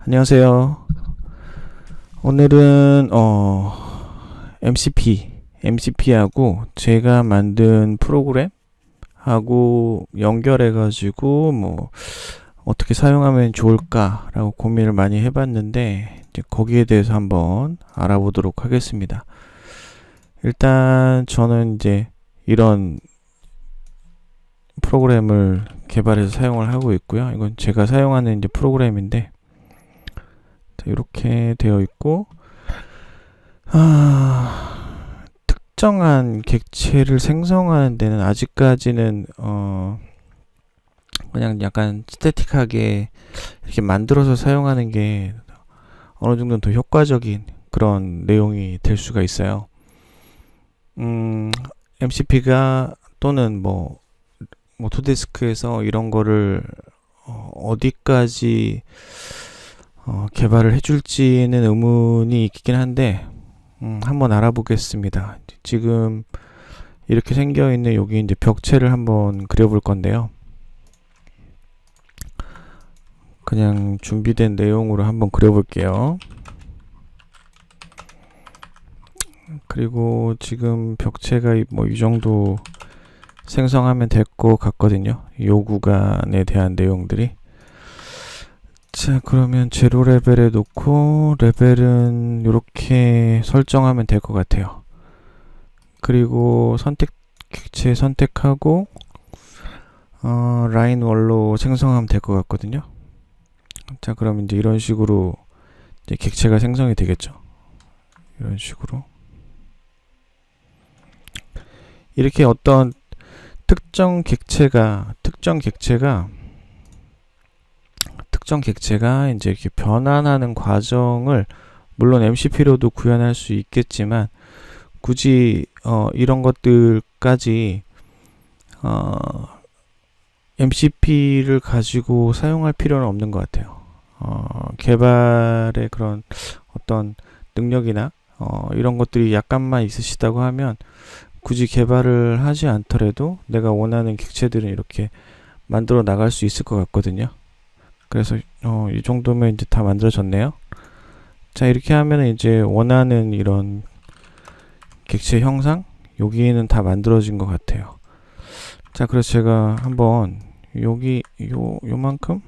안녕하세요. 오늘은 MCP하고 제가 만든 프로그램하고 연결해가지고 뭐 어떻게 사용하면 좋을까라고 고민을 많이 해봤는데 이제 거기에 대해서 한번 알아보도록 하겠습니다. 일단 저는 이제 이런 프로그램을 개발해서 사용을 하고 있고요. 이건 제가 사용하는 이제 프로그램인데 이렇게 되어 있고 특정한 객체를 생성하는 데는 아직까지는 그냥 약간 스태틱하게 이렇게 만들어서 사용하는 게 어느 정도 더 효과적인 그런 내용이 될 수가 있어요. MCP가 또는 뭐 오토데스크에서 이런 거를 어디까지 개발을 해줄지는 의문이 있긴 한데 한번 알아보겠습니다. 지금 이렇게 생겨있는 여기 이제 벽체를 한번 그려볼 건데요. 그냥 준비된 내용으로 한번 그려볼게요. 그리고 지금 벽체가 뭐 이 정도 생성하면 될 것 같거든요. 요 구간에 대한 내용들이. 자, 그러면 제로 레벨에 놓고 레벨은 이렇게 설정하면 될 것 같아요. 그리고 객체 선택하고 라인 월로 생성하면 될 것 같거든요. 자, 그럼 이제 이런 식으로 이제 객체가 생성이 되겠죠. 이런 식으로 이렇게 어떤 특정 객체가 이제 이렇게 변환하는 과정을 물론 MCP로도 구현할 수 있겠지만 굳이 이런 것들까지 MCP를 가지고 사용할 필요는 없는 것 같아요. 개발의 그런 어떤 능력이나 이런 것들이 약간만 있으시다고 하면 굳이 개발을 하지 않더라도 내가 원하는 객체들은 이렇게 만들어 나갈 수 있을 것 같거든요. 그래서 이 정도면 이제 다 만들어졌네요. 자, 이렇게 하면 이제 원하는 이런 객체 형상 여기는 다 만들어진 것 같아요. 자, 그래서 제가 한번 여기 요만큼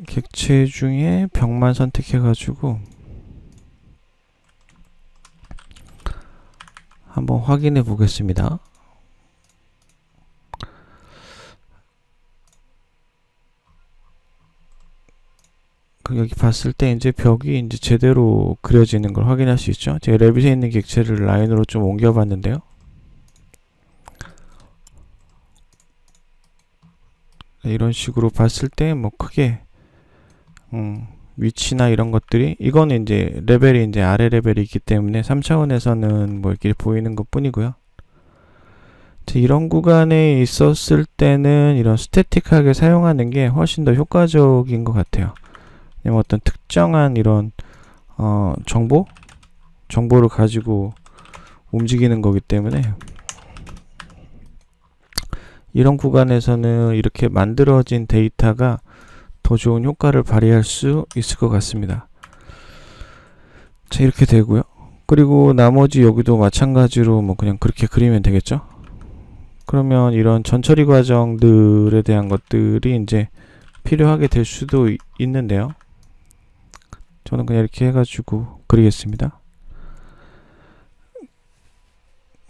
객체 중에 벽만 선택해 가지고 한번 확인해 보겠습니다. 여기 봤을 때 이제 벽이 이제 제대로 그려지는 걸 확인할 수 있죠. 제가 레빗에 있는 객체를 라인으로 좀 옮겨 봤는데요. 이런 식으로 봤을 때 뭐 크게 위치나 이런 것들이 이거는 이제 레벨이 이제 아래 레벨이 있기 때문에 3차원에서는 뭐 이렇게 보이는 것 뿐이고요. 이런 구간에 있었을 때는 이런 스태틱하게 사용하는 게 훨씬 더 효과적인 것 같아요. 어떤 특정한 이런 정보를 가지고 움직이는 거기 때문에 이런 구간에서는 이렇게 만들어진 데이터가 더 좋은 효과를 발휘할 수 있을 것 같습니다. 자, 이렇게 되고요. 그리고 나머지 여기도 마찬가지로 뭐 그냥 그렇게 그리면 되겠죠. 그러면 이런 전처리 과정들에 대한 것들이 이제 필요하게 될 수도 있는데요. 저는 그냥 이렇게 해가지고 그리겠습니다.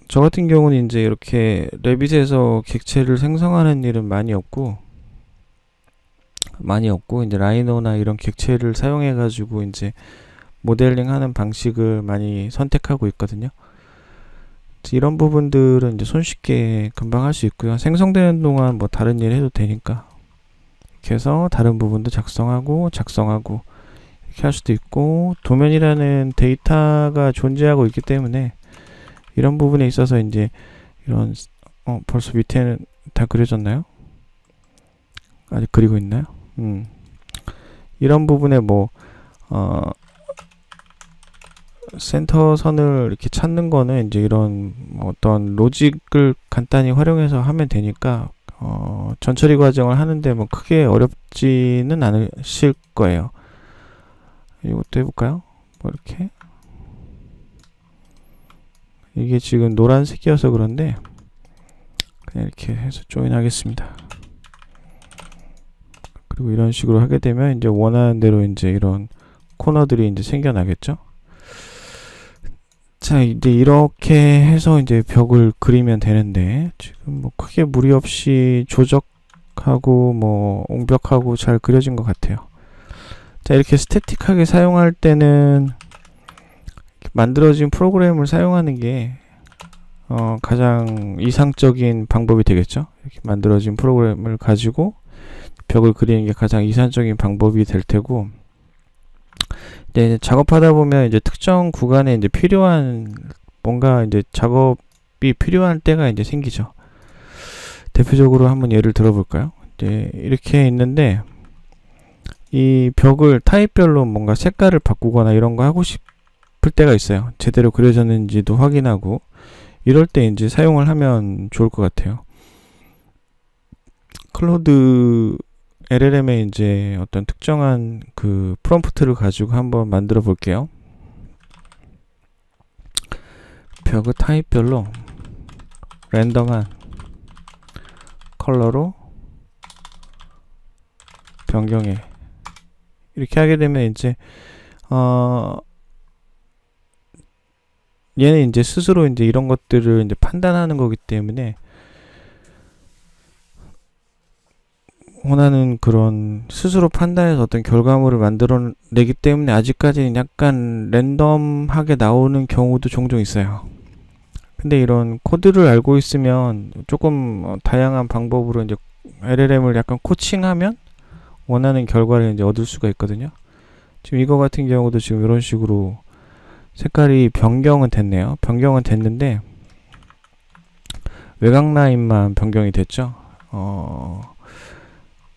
저 같은 경우는 이제 이렇게 레빗에서 객체를 생성하는 일은 많이 없고 이제 라이노나 이런 객체를 사용해가지고 이제 모델링하는 방식을 많이 선택하고 있거든요. 이런 부분들은 이제 손쉽게 금방 할 수 있고요. 생성되는 동안 뭐 다른 일 해도 되니까 이렇게 해서 다른 부분도 작성하고 이렇게 할 수도 있고 도면이라는 데이터가 존재하고 있기 때문에 이런 부분에 있어서 이제 이런 벌써 밑에는 다 그려졌나요? 아직 그리고 있나요? 이런 부분에 뭐 센터 선을 이렇게 찾는 거는 이제 이런 어떤 로직을 간단히 활용해서 하면 되니까 전처리 과정을 하는데 뭐 크게 어렵지는 않으실 거예요. 이것도 해볼까요? 뭐 이렇게 이게 지금 노란색이어서 그런데 그냥 이렇게 해서 조인하겠습니다. 그리고 이런 식으로 하게 되면 이제 원하는 대로 이제 이런 코너들이 이제 생겨나겠죠. 자, 이제 이렇게 해서 이제 벽을 그리면 되는데 지금 뭐 크게 무리 없이 조적하고 뭐 옹벽하고 잘 그려진 것 같아요. 자, 이렇게 스태틱하게 사용할 때는 만들어진 프로그램을 사용하는 게 가장 이상적인 방법이 되겠죠. 이렇게 만들어진 프로그램을 가지고 벽을 그리는 게 가장 이상적인 방법이 될 테고, 이제 작업하다 보면 이제 특정 구간에 이제 필요한 뭔가 이제 작업이 필요한 때가 이제 생기죠. 대표적으로 한번 예를 들어볼까요? 이제 이렇게 있는데 이 벽을 타입별로 뭔가 색깔을 바꾸거나 이런 거 하고 싶을 때가 있어요. 제대로 그려졌는지도 확인하고, 이럴 때 이제 사용을 하면 좋을 것 같아요. 클로드 LLM에 이제 어떤 특정한 그 프롬프트를 가지고 한번 만들어 볼게요. 벽을 타입별로 랜덤한 컬러로 변경해. 이렇게 하게 되면 이제 얘는 이제 스스로 이제 이런 것들을 이제 판단하는 거기 때문에 원하는 그런 스스로 판단해서 어떤 결과물을 만들어내기 때문에 아직까지는 약간 랜덤하게 나오는 경우도 종종 있어요. 근데 이런 코드를 알고 있으면 조금 다양한 방법으로 이제 LLM을 약간 코칭하면 원하는 결과를 이제 얻을 수가 있거든요. 지금 이거 같은 경우도 지금 이런 식으로 색깔이 변경은 됐네요. 변경은 됐는데 외곽 라인만 변경이 됐죠.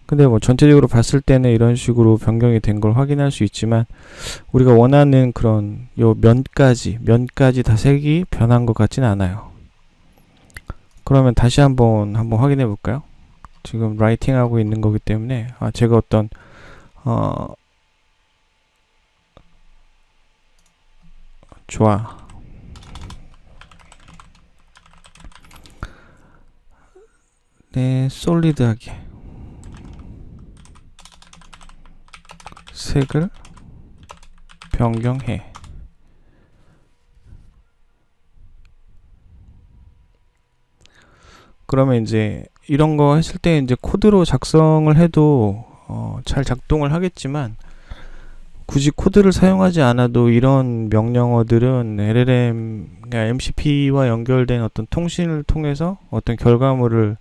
근데 뭐 전체적으로 봤을 때는 이런 식으로 변경이 된 걸 확인할 수 있지만 우리가 원하는 그런 요 면까지 다 색이 변한 것 같지는 않아요. 그러면 다시 한번 확인해 볼까요? 지금 라이팅 하고 있는 거기 때문에 제가 어떤 좋아. 네, 솔리드하게 색을 변경해. 그러면 이제 이런 거 했을 때 이제 코드로 작성을 해도 잘 작동을 하겠지만 굳이 코드를 사용하지 않아도 이런 명령어들은 LLM, 그러니까 MCP와 연결된 어떤 통신을 통해서 어떤 결과물을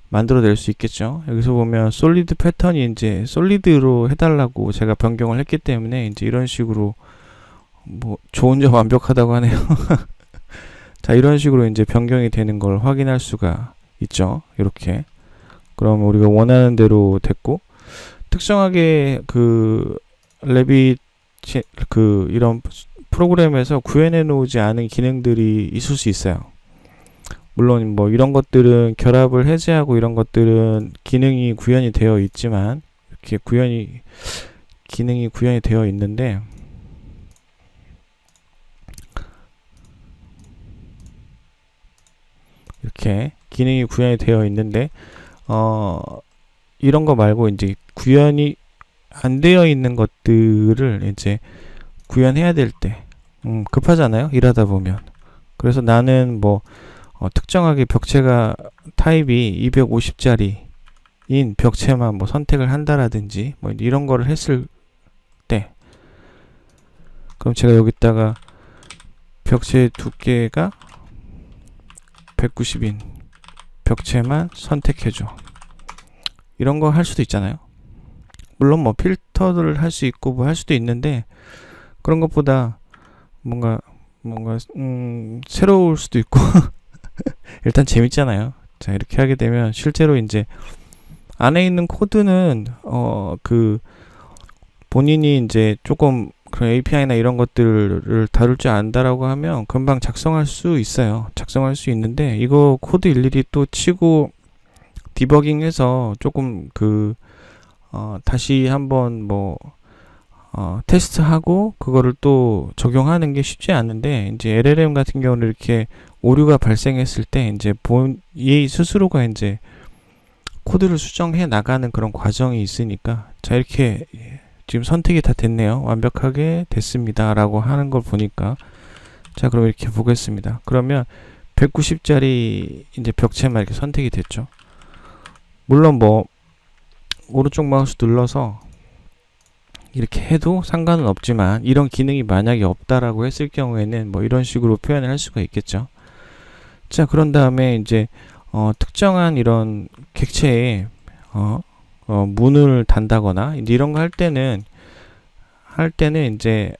만들어낼 수 있겠죠. 여기서 보면 솔리드 패턴이 이제 솔리드로 해달라고 제가 변경을 했기 때문에 이제 이런 식으로 뭐 저 혼자 완벽하다고 하네요. 자, 이런 식으로 이제 변경이 되는 걸 확인할 수가 있죠. 이렇게. 그럼 우리가 원하는 대로 됐고, 특정하게 그 레빗 그 이런 프로그램에서 구현해 놓지 않은 기능들이 있을 수 있어요. 물론 뭐 이런 것들은 결합을 해제하고 이런 것들은 기능이 구현이 되어 있지만 이렇게 기능이 구현이 되어 있는데 이렇게 기능이 구현이 되어 있는데 이런 거 말고 이제 구현이 안 되어 있는 것들을 이제 구현해야 될 때 급하잖아요. 일하다 보면. 그래서 나는 뭐 특정하게 벽체가 타입이 250짜리인 벽체만 뭐 선택을 한다라든지 뭐 이런 거를 했을 때, 그럼 제가 여기다가 벽체 두께가 190인 벽체만 선택해줘. 이런 거 할 수도 있잖아요. 물론 뭐 필터를 할 수 있고 뭐 할 수도 있는데 그런 것보다 뭔가 새로울 수도 있고 일단 재밌잖아요. 자, 이렇게 하게 되면 실제로 이제 안에 있는 코드는 그 본인이 이제 조금 그런 API나 이런 것들을 다룰 줄 안다라고 하면 금방 작성할 수 있어요. 작성할 수 있는데 이거 코드 일일이 또 치고 디버깅해서 조금 다시 한번 테스트하고 그거를 또 적용하는 게 쉽지 않은데, 이제 LLM 같은 경우는 이렇게 오류가 발생했을 때 이제 얘 스스로가 이제 코드를 수정해 나가는 그런 과정이 있으니까, 자, 이렇게 지금 선택이 다 됐네요. 완벽하게 됐습니다 라고 하는 걸 보니까, 자, 그럼 이렇게 보겠습니다. 그러면 190짜리 이제 벽체만 이렇게 선택이 됐죠. 물론 오른쪽 마우스 눌러서 이렇게 해도 상관은 없지만, 이런 기능이 만약에 없다라고 했을 경우에는 이런 식으로 표현을 할 수가 있겠죠. 자, 그런 다음에 이제 특정한 이런 객체에 문을 단다거나 이제 이런 거 할 때는 이제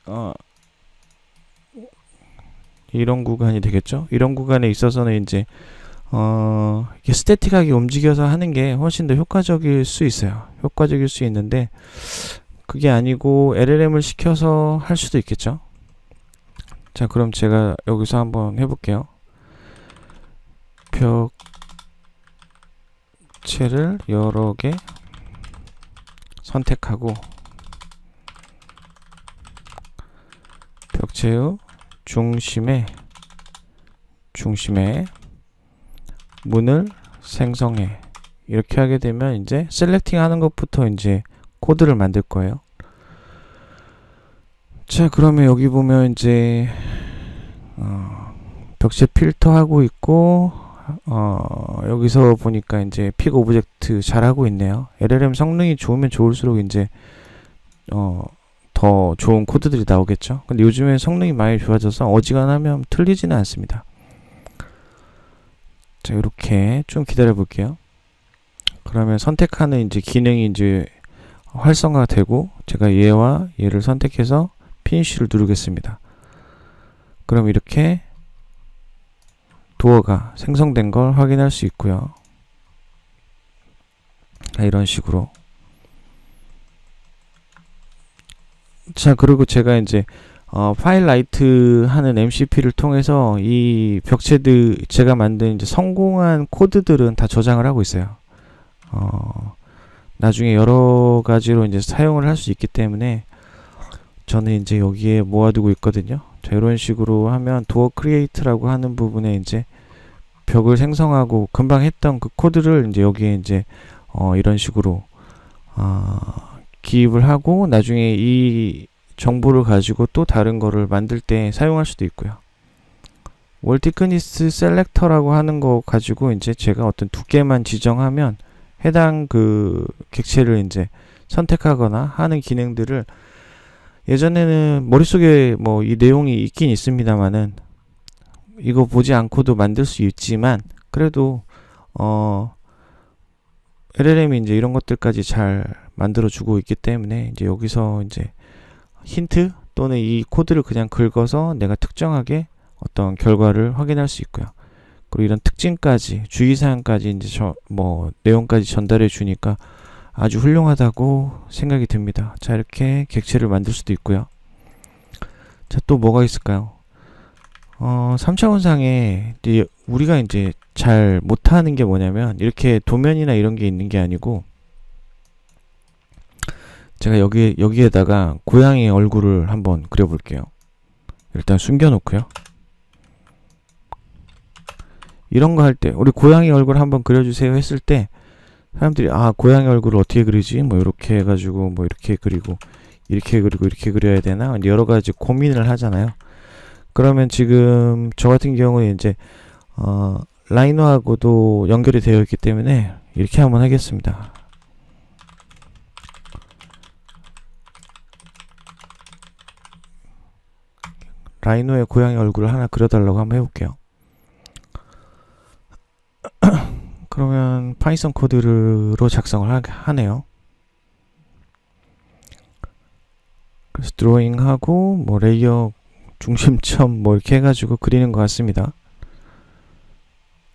이런 구간이 되겠죠. 이런 구간에 있어서는 이제 이렇게 스태틱하게 움직여서 하는 게 훨씬 더 효과적일 수 있어요. 효과적일 수 있는데, 그게 아니고 LLM을 시켜서 할 수도 있겠죠. 자, 그럼 제가 여기서 한번 해볼게요. 벽체를 여러 개 선택하고 벽체의 중심에 문을 생성해. 이렇게 하게 되면 이제 셀렉팅 하는 것부터 이제 코드를 만들 거예요. 자, 그러면 여기 보면 이제 벽체 필터 하고 있고, 여기서 보니까 이제 픽 오브젝트 잘 하고 있네요. LLM 성능이 좋으면 좋을수록 이제 더 좋은 코드들이 나오겠죠. 근데 요즘에 성능이 많이 좋아져서 어지간하면 틀리지는 않습니다. 자, 이렇게 좀 기다려 볼게요. 그러면 선택하는 이제 기능이 이제 활성화가 되고, 제가 얘와 얘를 선택해서 피니쉬를 누르겠습니다. 그럼 이렇게 도어가 생성된 걸 확인할 수 있고요. 이런 식으로. 자, 그리고 제가 이제 파일라이트 하는 MCP를 통해서 이 벽체들 제가 만든 이제 성공한 코드들은 다 저장을 하고 있어요. 나중에 여러 가지로 이제 사용을 할 수 있기 때문에 저는 이제 여기에 모아두고 있거든요. 자, 이런 식으로 하면 도어 크리에이트라고 하는 부분에 이제 벽을 생성하고 금방 했던 그 코드를 이제 여기에 이제 이런 식으로 기입을 하고, 나중에 이 정보를 가지고 또 다른 거를 만들 때 사용할 수도 있고요. 월티크니스 셀렉터라고 하는 거 가지고 이제 제가 어떤 두께만 지정하면 해당 그 객체를 이제 선택하거나 하는 기능들을, 예전에는 머릿속에 이 내용이 있긴 있습니다만은 이거 보지 않고도 만들 수 있지만, 그래도 LLM이 이제 이런 것들까지 잘 만들어 주고 있기 때문에 이제 여기서 이제 힌트 또는 이 코드를 그냥 긁어서 내가 특정하게 어떤 결과를 확인할 수 있고요. 그리고 이런 특징까지, 주의사항까지 이제 내용까지 전달해 주니까 아주 훌륭하다고 생각이 듭니다. 자, 이렇게 객체를 만들 수도 있고요. 자, 또 뭐가 있을까요? 3차원상에 우리가 이제 잘 못하는 게 뭐냐면, 이렇게 도면이나 이런 게 있는 게 아니고, 제가 여기에다가 고양이 얼굴을 한번 그려볼게요. 일단 숨겨놓고요. 이런 거 할 때, 우리 고양이 얼굴 한번 그려주세요 했을 때 사람들이 고양이 얼굴을 어떻게 그리지? 이렇게 해가지고 이렇게 그리고 이렇게 그리고 이렇게 그려야 되나? 여러 가지 고민을 하잖아요. 그러면 지금 저 같은 경우는 이제 라이노하고도 연결이 되어 있기 때문에 이렇게 한번 하겠습니다. 라이노의 고양이 얼굴을 하나 그려달라고 한번 해볼게요. 그러면 파이썬 코드로 작성을 하네요. 그래서 드로잉하고 레이어 중심점 이렇게 해가지고 그리는 것 같습니다.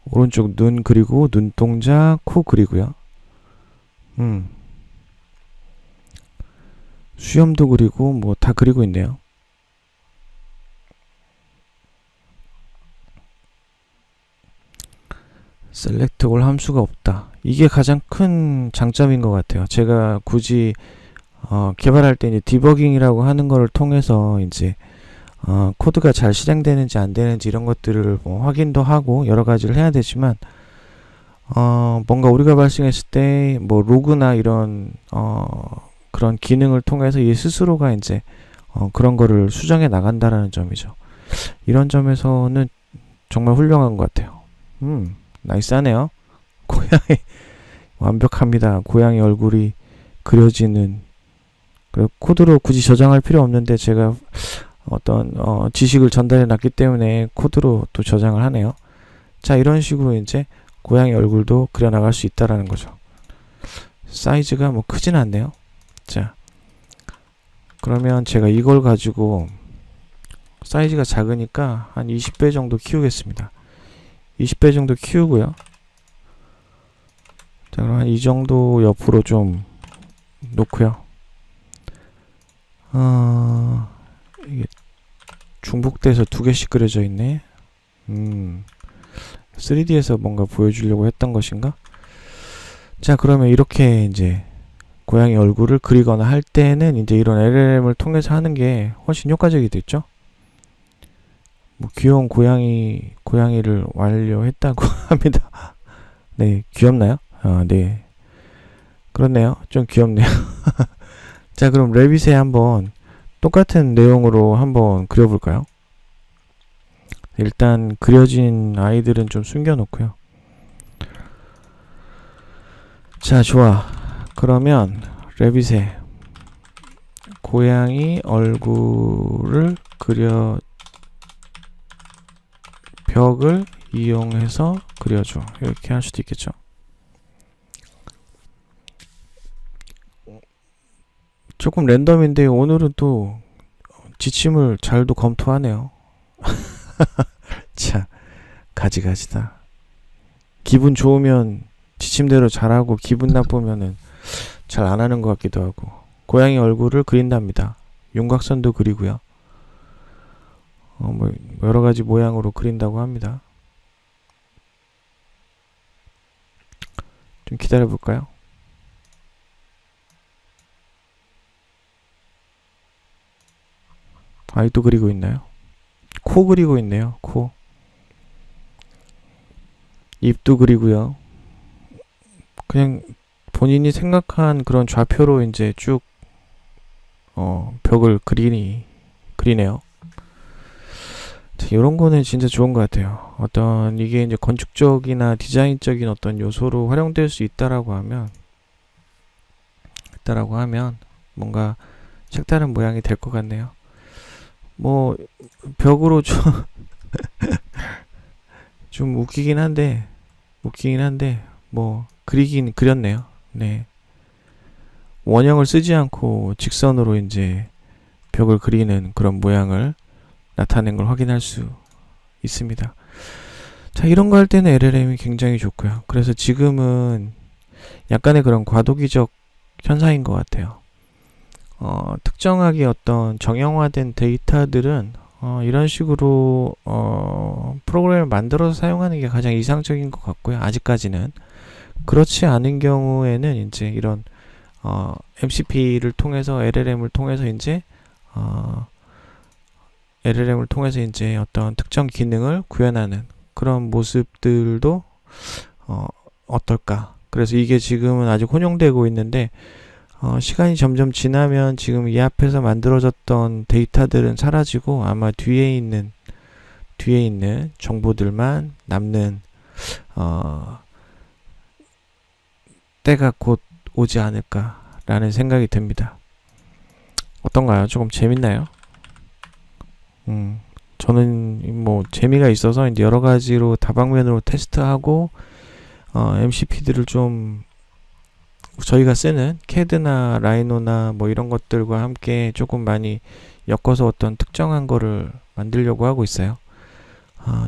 오른쪽 눈 그리고 눈동자, 코 그리고요. 수염도 그리고 다 그리고 있네요. 셀렉트 올 함수가 없다. 이게 가장 큰 장점인 것 같아요. 제가 굳이 개발할 때 이제 디버깅이라고 하는 거를 통해서 이제 코드가 잘 실행되는지 안 되는지 이런 것들을 뭐 확인도 하고 여러 가지를 해야 되지만 뭔가 오류가 발생했을 때 뭐 로그나 이런 그런 기능을 통해서 얘 스스로가 이제 그런 거를 수정해 나간다라는 점이죠. 이런 점에서는 정말 훌륭한 것 같아요. 나이스하네요. 고양이 완벽합니다. 고양이 얼굴이 그려지는, 그리고 코드로 굳이 저장할 필요 없는데 제가 어떤 지식을 전달해 놨기 때문에 코드로 또 저장을 하네요. 자, 이런 식으로 이제 고양이 얼굴도 그려 나갈 수 있다라는 거죠. 사이즈가 뭐 크진 않네요. 자, 그러면 제가 이걸 가지고 사이즈가 작으니까 한 20배 정도 키우겠습니다. 20배 정도 키우고요. 자, 그럼 한 이 정도 옆으로 좀 놓고요. 이게 중복돼서 두 개씩 그려져 있네. 3D에서 뭔가 보여주려고 했던 것인가? 자, 그러면 이렇게 이제 고양이 얼굴을 그리거나 할 때는 이제 이런 LLM을 통해서 하는 게 훨씬 효과적이겠죠? 뭐 귀여운 고양이를 완료했다고 합니다. 네, 귀엽나요? 네. 그렇네요. 좀 귀엽네요. 자, 그럼 레빗에 한번 똑같은 내용으로 한번 그려볼까요? 일단 그려진 아이들은 좀 숨겨놓고요. 자, 좋아. 그러면 레빗에 고양이 얼굴을 벽을 이용해서 그려줘. 이렇게 할 수도 있겠죠. 조금 랜덤인데 오늘은 또 지침을 잘도 검토하네요. 자, 가지가지다. 기분 좋으면 지침대로 잘하고 기분 나쁘면은 잘 안 하는 것 같기도 하고. 고양이 얼굴을 그린답니다. 윤곽선도 그리고요. 뭐 여러 가지 모양으로 그린다고 합니다. 좀 기다려 볼까요? 아이도 그리고 있나요? 코 그리고 있네요. 코. 입도 그리고요. 그냥 본인이 생각한 그런 좌표로 이제 쭉 벽을 그리네요. 자, 이런 거는 진짜 좋은 것 같아요. 어떤 이게 이제 건축적이나 디자인적인 어떤 요소로 활용될 수 있다라고 하면 뭔가 색다른 모양이 될 것 같네요. 뭐 벽으로 좀 웃기긴 한데 뭐 그리긴 그렸네요. 네. 원형을 쓰지 않고 직선으로 이제 벽을 그리는 그런 모양을 나타낸 걸 확인할 수 있습니다. 자, 이런 거 할 때는 LLM이 굉장히 좋고요. 그래서 지금은 약간의 그런 과도기적 현상인 것 같아요. 특정하게 어떤 정형화된 데이터들은 이런 식으로 프로그램을 만들어서 사용하는 게 가장 이상적인 것 같고요. 아직까지는. 그렇지 않은 경우에는 이제 이런 MCP를 통해서 LLM을 통해서 이제 어떤 특정 기능을 구현하는 그런 모습들도 어떨까. 그래서 이게 지금은 아직 혼용되고 있는데 시간이 점점 지나면 지금 이 앞에서 만들어졌던 데이터들은 사라지고 아마 뒤에 있는 정보들만 남는 때가 곧 오지 않을까라는 생각이 듭니다. 어떤가요? 조금 재밌나요? 저는 뭐 재미가 있어서 이제 여러 가지로 다방면으로 테스트하고 MCP들을 좀 저희가 쓰는 캐드나 라이노나 뭐 이런 것들과 함께 조금 많이 엮어서 어떤 특정한 거를 만들려고 하고 있어요.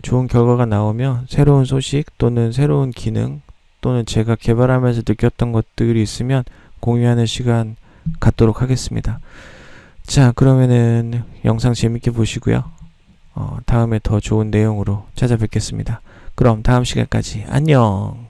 좋은 결과가 나오면 새로운 소식 또는 새로운 기능 또는 제가 개발하면서 느꼈던 것들이 있으면 공유하는 시간 갖도록 하겠습니다. 자, 그러면은 영상 재밌게 보시고요. 다음에 더 좋은 내용으로 찾아뵙겠습니다. 그럼 다음 시간까지 안녕.